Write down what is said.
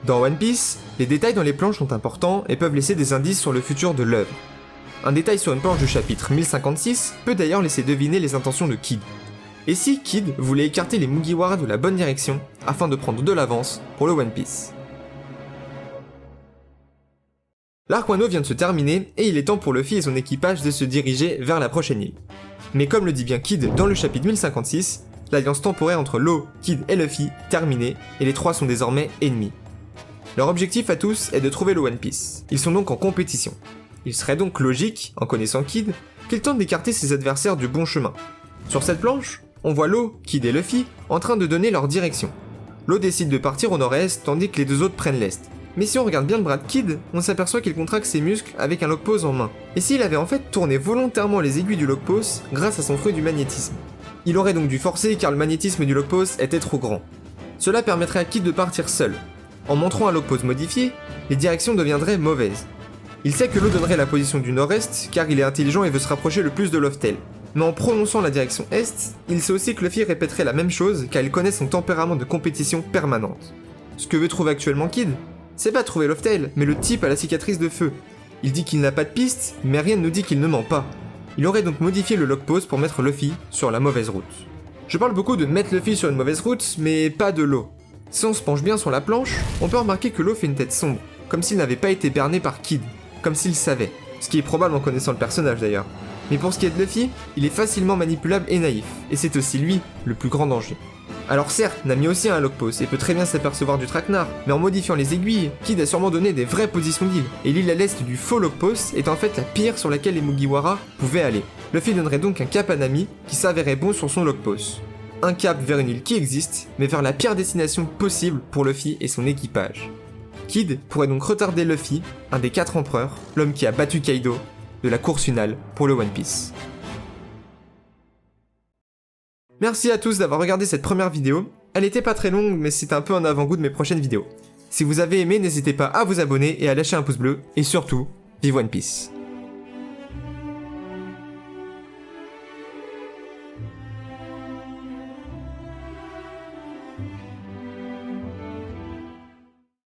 Dans One Piece, les détails dans les planches sont importants et peuvent laisser des indices sur le futur de l'œuvre. Un détail sur une planche du chapitre 1056 peut d'ailleurs laisser deviner les intentions de Kid. Et si Kid voulait écarter les Mugiwara de la bonne direction afin de prendre de l'avance pour le One Piece. L'arc Wano vient de se terminer et il est temps pour Luffy et son équipage de se diriger vers la prochaine île. Mais comme le dit bien Kid dans le chapitre 1056, l'alliance temporaire entre Law, Kid et Luffy terminée et les trois sont désormais ennemis. Leur objectif à tous est de trouver le One Piece. Ils sont donc en compétition. Il serait donc logique, en connaissant Kid, qu'il tente d'écarter ses adversaires du bon chemin. Sur cette planche, on voit Law, Kid et Luffy en train de donner leur direction. Law décide de partir au nord-est tandis que les deux autres prennent l'est. Mais si on regarde bien le bras de Kid, on s'aperçoit qu'il contracte ses muscles avec un lock pose en main. Et s'il avait en fait tourné volontairement les aiguilles du lock pose grâce à son fruit du magnétisme. Il aurait donc dû forcer car le magnétisme du lock pose était trop grand. Cela permettrait à Kid de partir seul. En montrant un lock pose modifié, les directions deviendraient mauvaises. Il sait que Law donnerait la position du nord-est car il est intelligent et veut se rapprocher le plus de Loftel. Mais en prononçant la direction est, il sait aussi que Luffy répéterait la même chose car il connaît son tempérament de compétition permanente. Ce que veut trouver actuellement Kid, c'est pas trouver Loftel, mais le type à la cicatrice de feu. Il dit qu'il n'a pas de piste, mais rien ne nous dit qu'il ne ment pas. Il aurait donc modifié le lock pose pour mettre Luffy sur la mauvaise route. Je parle beaucoup de mettre Luffy sur une mauvaise route, mais pas de Law. Si on se penche bien sur la planche, on peut remarquer que Law fait une tête sombre, comme s'il n'avait pas été berné par Kid, comme s'il savait, ce qui est probable en connaissant le personnage d'ailleurs. Mais pour ce qui est de Luffy, il est facilement manipulable et naïf, et c'est aussi lui le plus grand danger. Alors certes, Nami aussi a un lock pose et peut très bien s'apercevoir du traquenard, mais en modifiant les aiguilles, Kid a sûrement donné des vraies positions d'île, et l'île à l'est du faux lock pose est en fait la pire sur laquelle les Mugiwara pouvaient aller. Luffy donnerait donc un cap à Nami qui s'avérait bon sur son lock pose. Un cap vers une île qui existe, mais vers la pire destination possible pour Luffy et son équipage. Kid pourrait donc retarder Luffy, un des 4 empereurs, l'homme qui a battu Kaido, de la course finale pour le One Piece. Merci à tous d'avoir regardé cette première vidéo. Elle était pas très longue, mais c'est un peu un avant-goût de mes prochaines vidéos. Si vous avez aimé, n'hésitez pas à vous abonner et à lâcher un pouce bleu, et surtout, vive One Piece.